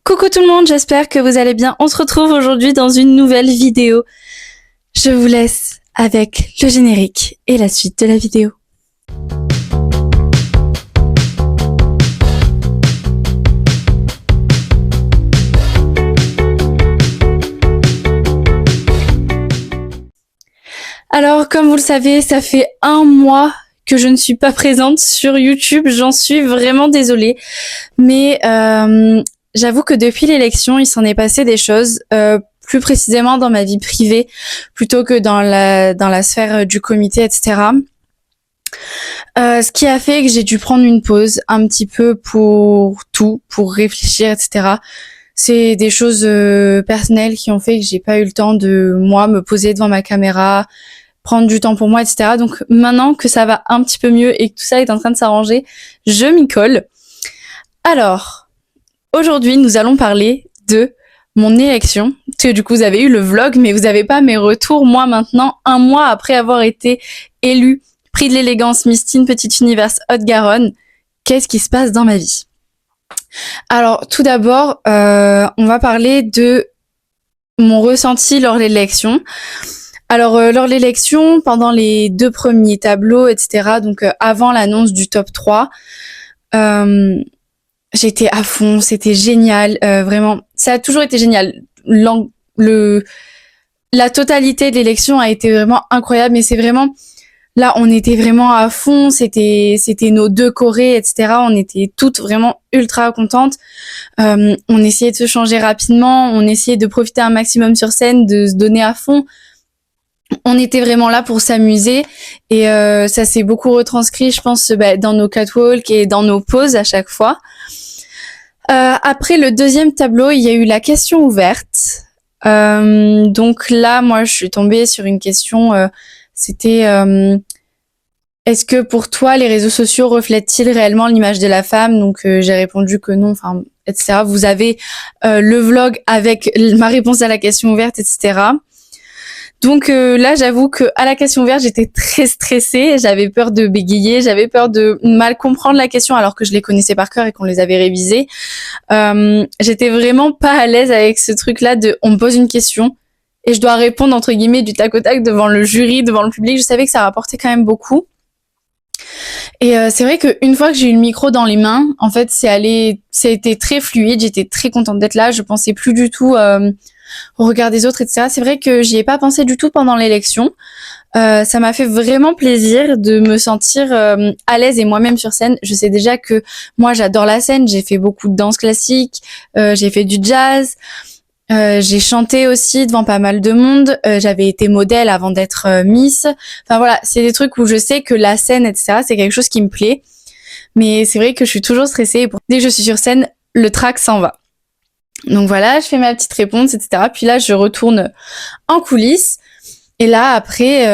Coucou tout le monde, j'espère que vous allez bien. On se retrouve aujourd'hui dans une nouvelle vidéo. Je vous laisse avec le générique et la suite de la vidéo. Alors, comme vous le savez, ça fait 1 mois que je ne suis pas présente sur YouTube. J'en suis vraiment désolée. Mais j'avoue que depuis l'élection, il s'en est passé des choses, plus précisément dans ma vie privée, plutôt que dans la sphère du comité, etc. Ce qui a fait que j'ai dû prendre une pause un petit peu pour réfléchir, etc. C'est des choses personnelles qui ont fait que j'ai pas eu le temps de, moi, me poser devant ma caméra, prendre du temps pour moi, etc. Donc maintenant que ça va un petit peu mieux et que tout ça est en train de s'arranger, je m'y colle. Alors, aujourd'hui, nous allons parler de mon élection, parce que du coup, vous avez eu le vlog, mais vous n'avez pas mes retours, moi, maintenant, 1 mois après avoir été élue prix de l'élégance Miss Teen Petite Univers Haute-Garonne. Qu'est-ce qui se passe dans ma vie? Alors, tout d'abord, on va parler de mon ressenti lors de l'élection. Alors, lors de l'élection, pendant les 2 premiers tableaux, etc., donc avant l'annonce du top 3, j'étais à fond, c'était génial, vraiment, ça a toujours été génial. La totalité de l'élection a été vraiment incroyable, mais c'est vraiment, là, on était vraiment à fond, c'était nos 2 chorés, etc., on était toutes vraiment ultra contentes, on essayait de se changer rapidement, on essayait de profiter un maximum sur scène, de se donner à fond. On était vraiment là pour s'amuser et ça s'est beaucoup retranscrit, je pense, dans nos catwalks et dans nos pauses à chaque fois. Après le 2e tableau, il y a eu la question ouverte. Donc là, moi, je suis tombée sur une question. C'était est-ce que pour toi, les réseaux sociaux reflètent-ils réellement l'image de la femme? Donc j'ai répondu que non, enfin, etc. Vous avez le vlog avec ma réponse à la question ouverte, etc. Donc là, j'avoue que à la question ouverte, j'étais très stressée, j'avais peur de bégayer, j'avais peur de mal comprendre la question alors que je les connaissais par cœur et qu'on les avait révisées. J'étais vraiment pas à l'aise avec ce truc-là de on me pose une question et je dois répondre entre guillemets du tac au tac devant le jury, devant le public. Je savais que ça rapportait quand même beaucoup. Et c'est vrai qu'une fois que j'ai eu le micro dans les mains, en fait, ça a été très fluide, j'étais très contente d'être là, je pensais plus du tout au regard des autres, etc. C'est vrai que j'y ai pas pensé du tout pendant l'élection. Ça m'a fait vraiment plaisir de me sentir à l'aise et moi-même sur scène. Je sais déjà que moi, j'adore la scène. J'ai fait beaucoup de danse classique, j'ai fait du jazz, j'ai chanté aussi devant pas mal de monde. J'avais été modèle avant d'être Miss. Enfin voilà, c'est des trucs où je sais que la scène, etc., c'est quelque chose qui me plaît. Mais c'est vrai que je suis toujours stressée. Et dès que je suis sur scène, le trac s'en va. Donc voilà, je fais ma petite réponse, etc. Puis là, je retourne en coulisses. Et là, après,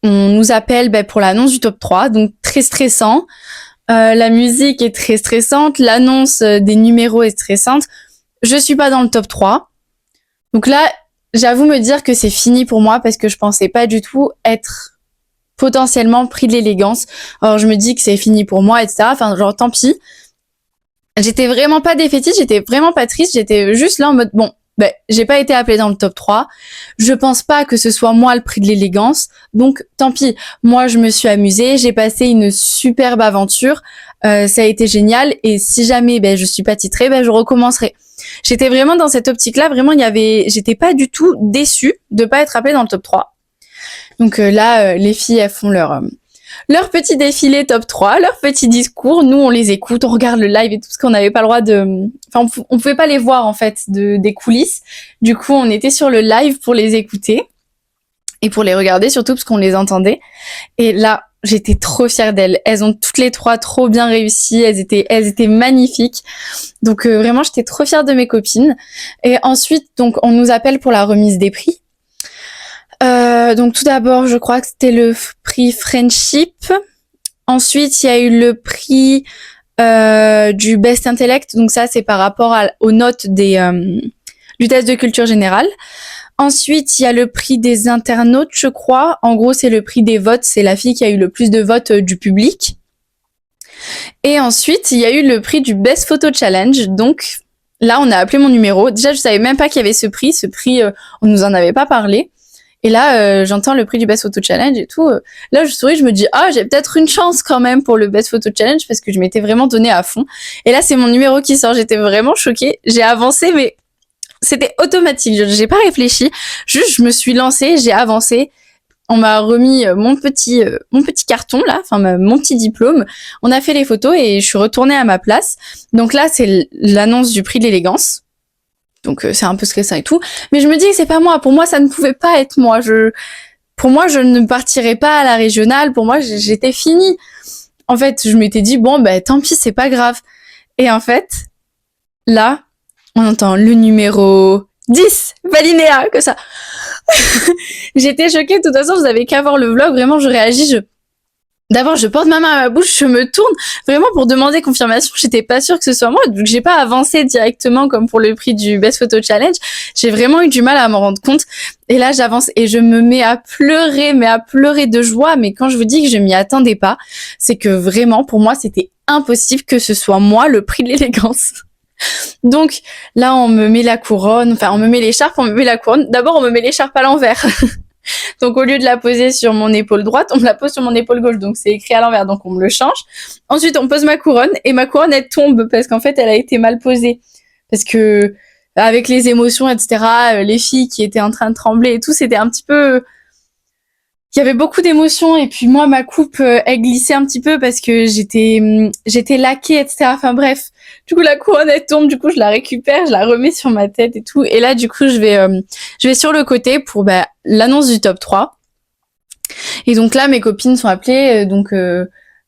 on nous appelle pour l'annonce du top 3. Donc très stressant. La musique est très stressante. L'annonce des numéros est stressante. Je suis pas dans le top 3. Donc là, j'avoue me dire que c'est fini pour moi parce que je pensais pas du tout être potentiellement prix de l'élégance. Alors je me dis que c'est fini pour moi, etc. Enfin, genre, tant pis. J'étais vraiment pas défaitiste, j'étais vraiment pas triste, j'étais juste là en mode bon, j'ai pas été appelée dans le top 3. Je pense pas que ce soit moi le prix de l'élégance. Donc tant pis. Moi je me suis amusée, j'ai passé une superbe aventure. Ça a été génial et si jamais je suis pas titrée, je recommencerai. J'étais vraiment dans cette optique-là, vraiment j'étais pas du tout déçue de pas être appelée dans le top 3. Donc là les filles elles font leur petit défilé top 3, leur petit discours, nous on les écoute, on regarde le live et tout, parce qu'on n'avait pas le droit de... Enfin, on pouvait pas les voir en fait des coulisses. Du coup, on était sur le live pour les écouter et pour les regarder surtout parce qu'on les entendait. Et là, j'étais trop fière d'elles. Elles ont toutes les 3 trop bien réussi, elles étaient magnifiques. Donc vraiment, j'étais trop fière de mes copines. Et ensuite, donc on nous appelle pour la remise des prix. Donc tout d'abord, je crois que c'était le prix Friendship. Ensuite, il y a eu le prix du Best Intellect. Donc ça, c'est par rapport aux notes du test de culture générale. Ensuite, il y a le prix des internautes, je crois. En gros, c'est le prix des votes. C'est la fille qui a eu le plus de votes du public. Et ensuite, il y a eu le prix du Best Photo Challenge. Donc, là, on a appelé mon numéro. Déjà, je savais même pas qu'il y avait ce prix. Ce prix, on nous en avait pas parlé. Et là, j'entends le prix du Best Photo Challenge et tout. Là, je souris, je me dis, ah, j'ai peut-être une chance quand même pour le Best Photo Challenge parce que je m'étais vraiment donné à fond. Et là, c'est mon numéro qui sort. J'étais vraiment choquée. J'ai avancé, mais c'était automatique. J'ai pas réfléchi. Juste, je me suis lancée, j'ai avancé. On m'a remis mon petit carton là, enfin mon petit diplôme. On a fait les photos et je suis retournée à ma place. Donc là, c'est l'annonce du prix de l'élégance. Donc c'est un peu stressant et tout, mais je me dis que c'est pas moi. Pour moi, ça ne pouvait pas être moi. Pour moi, je ne partirais pas à la régionale. Pour moi, j'étais finie. En fait, je m'étais dit bon, ben tant pis, c'est pas grave. Et en fait, là, on entend le numéro 10, Valinéa, que ça. J'étais choquée. De toute façon, vous avez qu'à voir le vlog. Vraiment, je réagis. D'abord, je porte ma main à ma bouche, je me tourne vraiment pour demander confirmation. J'étais pas sûre que ce soit moi, donc j'ai pas avancé directement comme pour le prix du Best Photo Challenge. J'ai vraiment eu du mal à m'en rendre compte. Et là, j'avance et je me mets à pleurer, mais à pleurer de joie. Mais quand je vous dis que je m'y attendais pas, c'est que vraiment, pour moi, c'était impossible que ce soit moi le prix de l'élégance. Donc là, on me met la couronne, enfin, on me met l'écharpe, on me met la couronne. D'abord, on me met l'écharpe à l'envers. Donc au lieu de la poser sur mon épaule droite, on me la pose sur mon épaule gauche. Donc c'est écrit à l'envers, donc on me le change. Ensuite, on pose ma couronne et ma couronne, elle tombe parce qu'en fait, elle a été mal posée. Parce que avec les émotions, etc., les filles qui étaient en train de trembler et tout, c'était un petit peu... Il y avait beaucoup d'émotions et puis moi, ma coupe, elle glissait un petit peu parce que j'étais laquée, etc. Enfin bref, du coup, la couronne, elle tombe, du coup, je la récupère, je la remets sur ma tête et tout. Et là, du coup, je vais sur le côté pour l'annonce du top 3. Et donc là, mes copines sont appelées,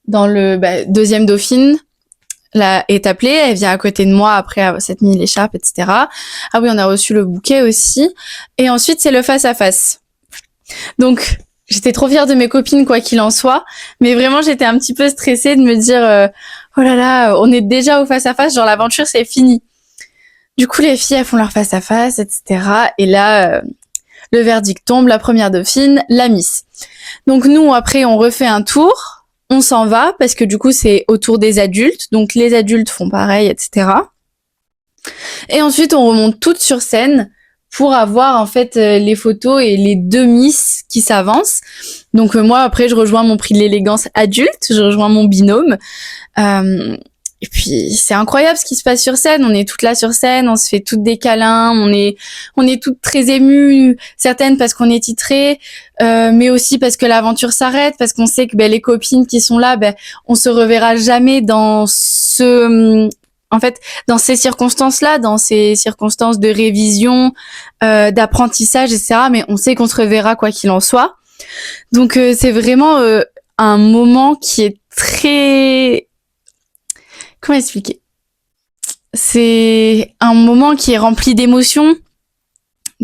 dans le deuxième dauphine, là, est appelée, elle vient à côté de moi après s'être mis l'écharpe, etc. Ah oui, on a reçu le bouquet aussi. Et ensuite, c'est le face-à-face. Donc, j'étais trop fière de mes copines, quoi qu'il en soit. Mais vraiment, j'étais un petit peu stressée de me dire, oh là là, on est déjà au face-à-face, genre l'aventure, c'est fini. Du coup, les filles, elles font leur face-à-face, etc. Et là, le verdict tombe, la première dauphine, la Miss. Donc nous, après, on refait un tour, on s'en va, parce que du coup, c'est au tour des adultes. Donc les adultes font pareil, etc. Et ensuite, on remonte toutes sur scène pour avoir en fait les photos et les deux Miss qui s'avancent. Donc moi après je rejoins mon prix de l'élégance adulte, je rejoins mon binôme. Et puis c'est incroyable ce qui se passe sur scène, on est toutes là sur scène, on se fait toutes des câlins, on est toutes très émues, certaines parce qu'on est titrées, mais aussi parce que l'aventure s'arrête, parce qu'on sait que les copines qui sont là, on se reverra jamais dans dans ces circonstances-là, dans ces circonstances de révision, d'apprentissage, etc. Mais on sait qu'on se reverra quoi qu'il en soit. Donc c'est vraiment un moment qui est très... Comment expliquer ? C'est un moment qui est rempli d'émotions,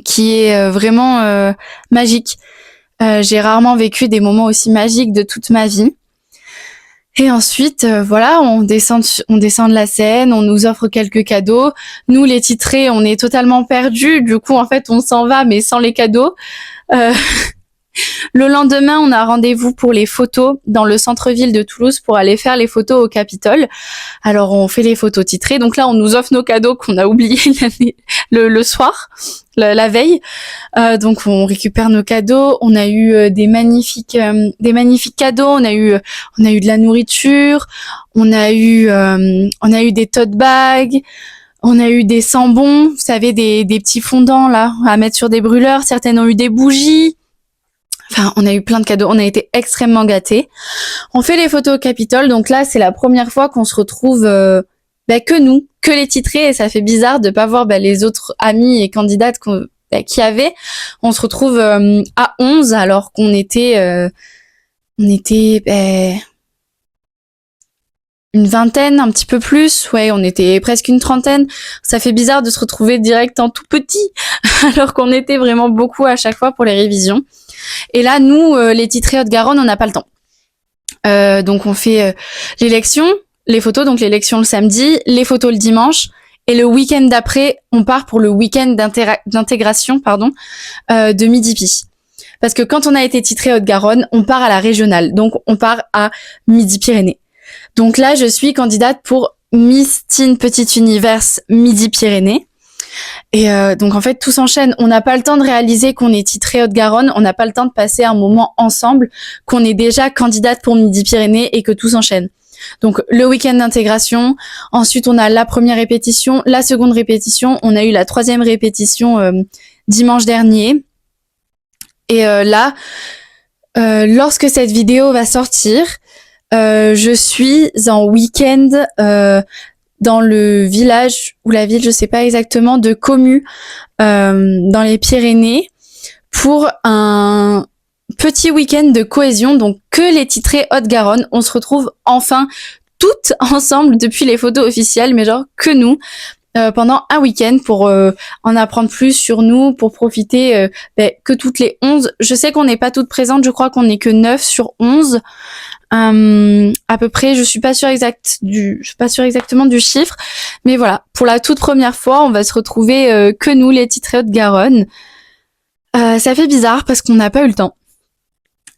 qui est vraiment magique. J'ai rarement vécu des moments aussi magiques de toute ma vie. Et ensuite, on descend de la scène, on nous offre quelques cadeaux. Nous, les titrés, on est totalement perdus. Du coup, en fait, on s'en va, mais sans les cadeaux. Le lendemain, on a rendez-vous pour les photos dans le centre-ville de Toulouse pour aller faire les photos au Capitole. Alors, on fait les photos titrées. Donc là, on nous offre nos cadeaux qu'on a oubliés le soir, la veille. Donc, on récupère nos cadeaux. On a eu des magnifiques cadeaux. On a eu de la nourriture. On a eu des tote bags. On a eu des sambons. Vous savez, des petits fondants là à mettre sur des brûleurs. Certaines ont eu des bougies. Enfin, on a eu plein de cadeaux, on a été extrêmement gâtés. On fait les photos au Capitole, donc là, c'est la première fois qu'on se retrouve que nous, que les titrés, et ça fait bizarre de pas voir les autres amis et candidates qu'il y avait. On se retrouve à 11 alors qu'on était une vingtaine, un petit peu plus. Ouais, on était presque une trentaine. Ça fait bizarre de se retrouver direct en tout petit alors qu'on était vraiment beaucoup à chaque fois pour les révisions. Et là, nous, les titrés Haute-Garonne, on n'a pas le temps. Donc, on fait l'élection, les photos, donc l'élection le samedi, les photos le dimanche. Et le week-end d'après, on part pour le week-end d'intégration de Midi-Py. Parce que quand on a été titré Haute-Garonne, on part à la régionale. Donc, on part à Midi-Pyrénées. Donc là, je suis candidate pour Miss Teen Petit Univers Midi-Pyrénées. Et donc en fait tout s'enchaîne. On n'a pas le temps de réaliser qu'on est titré Haute-Garonne, on n'a pas le temps de passer un moment ensemble, qu'on est déjà candidate pour Midi-Pyrénées et que tout s'enchaîne. Donc le week-end d'intégration, ensuite on a la première répétition, la seconde répétition, on a eu la troisième répétition dimanche dernier. Et là, lorsque cette vidéo va sortir, je suis en week-end dans le village ou la ville, je sais pas exactement, de Commu, dans les Pyrénées, pour un petit week-end de cohésion, donc que les titrés Haute-Garonne. On se retrouve enfin toutes ensemble depuis les photos officielles, mais genre que nous, pendant un week-end pour en apprendre plus sur nous, pour profiter que toutes les 11. Je sais qu'on n'est pas toutes présentes, je crois qu'on n'est que 9 sur 11. À peu près, je suis pas sûre exactement du chiffre, mais voilà, pour la toute première fois, on va se retrouver que nous, les titrés Haute-Garonne. Ça fait bizarre parce qu'on n'a pas eu le temps.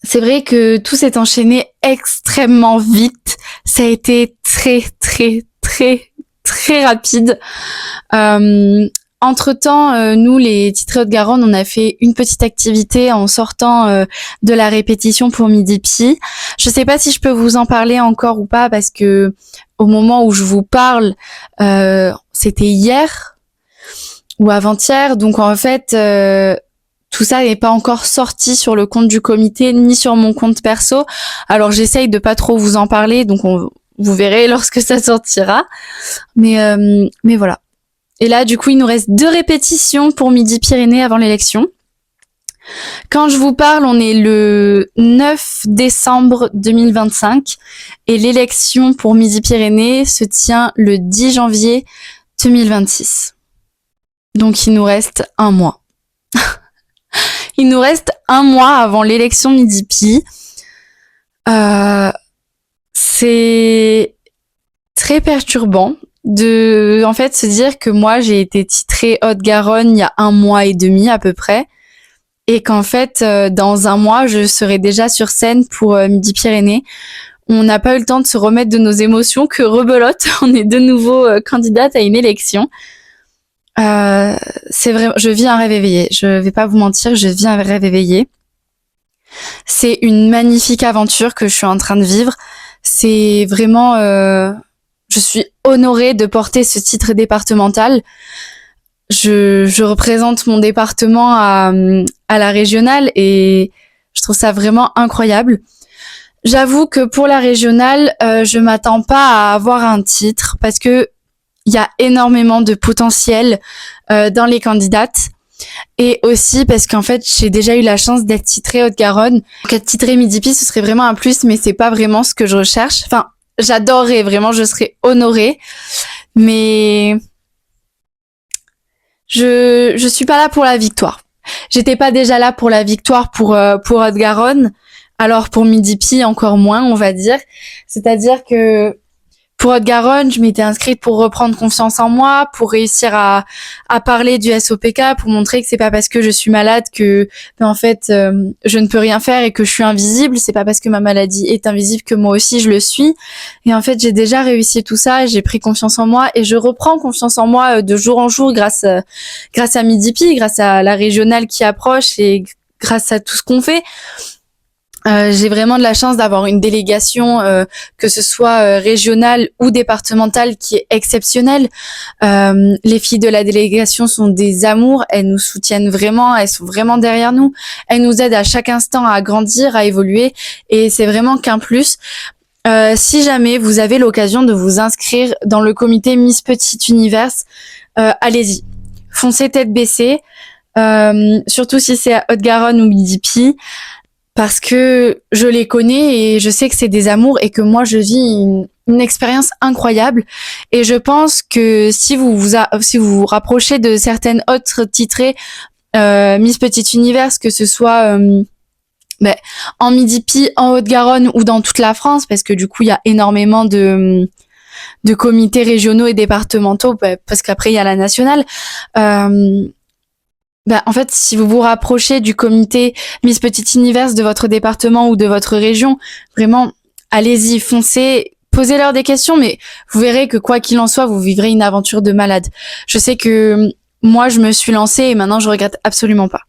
C'est vrai que tout s'est enchaîné extrêmement vite. Ça a été très, très, très, très rapide. Entre-temps, nous, les titrés Haute-Garonne, on a fait une petite activité en sortant de la répétition pour Midi Pi. Je sais pas si je peux vous en parler encore ou pas, parce que au moment où je vous parle, c'était hier ou avant-hier. Donc en fait, tout ça n'est pas encore sorti sur le compte du comité ni sur mon compte perso. Alors j'essaye de pas trop vous en parler, donc vous verrez lorsque ça sortira. Mais voilà. Et là, du coup, il nous reste 2 répétitions pour Midi-Pyrénées avant l'élection. Quand je vous parle, on est le 9 décembre 2025 et l'élection pour Midi-Pyrénées se tient le 10 janvier 2026. Donc, il nous reste un mois. Il nous reste un mois avant l'élection Midi-Pi. C'est très perturbant de, en fait, se dire que moi, j'ai été titrée Haute-Garonne il y a 1 mois et demi à peu près. Et qu'en fait, dans 1 mois, je serai déjà sur scène pour Midi-Pyrénées. On n'a pas eu le temps de se remettre de nos émotions, que rebelote, on est de nouveau candidate à une élection. C'est vrai, je vis un rêve éveillé. Je vais pas vous mentir, je vis un rêve éveillé. C'est une magnifique aventure que je suis en train de vivre. C'est vraiment, je suis honorée de porter ce titre départemental. Je représente mon département à la régionale et je trouve ça vraiment incroyable. J'avoue que pour la régionale, je m'attends pas à avoir un titre parce que il y a énormément de potentiel dans les candidates et aussi parce qu'en fait, j'ai déjà eu la chance d'être titrée Haute-Garonne. Donc être titrée Midi-Pi, ce serait vraiment un plus, mais c'est pas vraiment ce que je recherche. Enfin, j'adorerais vraiment, je serais honorée, mais je suis pas là pour la victoire. J'étais pas déjà là pour la victoire pour Haute-Garonne, alors pour Midi-Pi encore moins, on va dire. C'est-à-dire que pour Haute-Garonne, je m'étais inscrite pour reprendre confiance en moi, pour réussir à parler du SOPK, pour montrer que c'est pas parce que je suis malade que en fait je ne peux rien faire et que je suis invisible. C'est pas parce que ma maladie est invisible que moi aussi je le suis. Et en fait, j'ai déjà réussi tout ça, j'ai pris confiance en moi et je reprends confiance en moi de jour en jour grâce à Midi-Pi, grâce à la régionale qui approche et grâce à tout ce qu'on fait. J'ai vraiment de la chance d'avoir une délégation, que ce soit régionale ou départementale, qui est exceptionnelle. Les filles de la délégation sont des amours, elles nous soutiennent vraiment, elles sont vraiment derrière nous. Elles nous aident à chaque instant à grandir, à évoluer, et c'est vraiment qu'un plus. Si jamais vous avez l'occasion de vous inscrire dans le comité Miss Petit Univers, allez-y, foncez tête baissée, surtout si c'est à Haute-Garonne ou Midi-Pi. Parce que je les connais et je sais que c'est des amours et que moi je vis une expérience incroyable. Et je pense que si vous vous rapprochez de certaines autres titrées Miss Petit Univers, que ce soit en Midi-Pi, en Haute-Garonne ou dans toute la France, parce que du coup il y a énormément de comités régionaux et départementaux, parce qu'après il y a la nationale. En fait, si vous vous rapprochez du comité Miss Petit Univers de votre département ou de votre région, vraiment, allez-y, foncez, posez-leur des questions, mais vous verrez que quoi qu'il en soit, vous vivrez une aventure de malade. Je sais que moi, je me suis lancée et maintenant, je regrette absolument pas.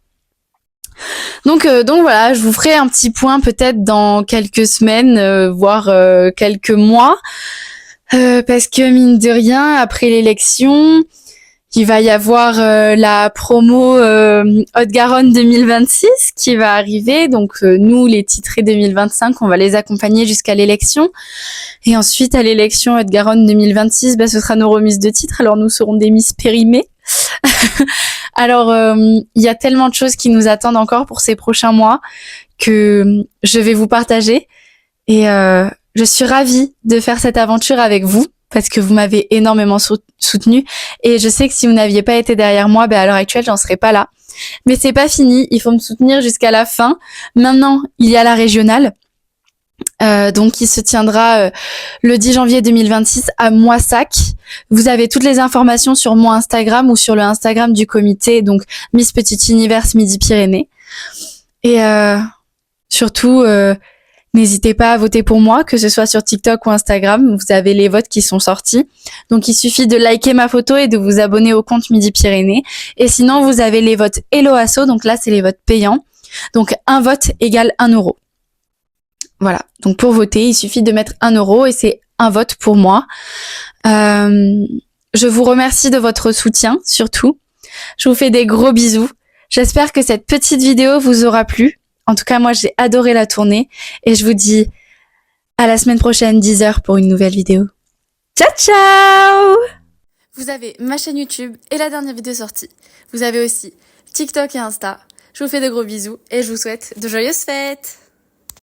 Donc voilà, je vous ferai un petit point peut-être dans quelques semaines, voire quelques mois, parce que mine de rien, après l'élection, il va y avoir la promo Haute-Garonne 2026 qui va arriver. Donc nous, les titrés 2025, on va les accompagner jusqu'à l'élection. Et ensuite, à l'élection Haute-Garonne 2026, ce sera nos remises de titres. Alors nous serons des Miss Périmées. Alors, il y a tellement de choses qui nous attendent encore pour ces prochains mois que je vais vous partager. Et je suis ravie de faire cette aventure avec vous parce que vous m'avez énormément soutenue. Et je sais que si vous n'aviez pas été derrière moi, à l'heure actuelle, j'en serais pas là. Mais c'est pas fini, il faut me soutenir jusqu'à la fin. Maintenant, il y a la régionale. Donc qui se tiendra le 10 janvier 2026 à Moissac. Vous avez toutes les informations sur mon Instagram ou sur le Instagram du comité, donc Miss Petit Univers Midi-Pyrénées. Et surtout, n'hésitez pas à voter pour moi, que ce soit sur TikTok ou Instagram. Vous avez les votes qui sont sortis. Donc il suffit de liker ma photo et de vous abonner au compte Midi-Pyrénées. Et sinon, vous avez les votes Hello Asso, donc là c'est les votes payants. Donc un vote égale 1 euro. Voilà, donc pour voter, il suffit de mettre 1 euro et c'est un vote pour moi. Je vous remercie de votre soutien, surtout. Je vous fais des gros bisous. J'espère que cette petite vidéo vous aura plu. En tout cas, moi, j'ai adoré la tourner. Et je vous dis à la semaine prochaine, 10h pour une nouvelle vidéo. Ciao, ciao! Vous avez ma chaîne YouTube et la dernière vidéo sortie. Vous avez aussi TikTok et Insta. Je vous fais de gros bisous et je vous souhaite de joyeuses fêtes!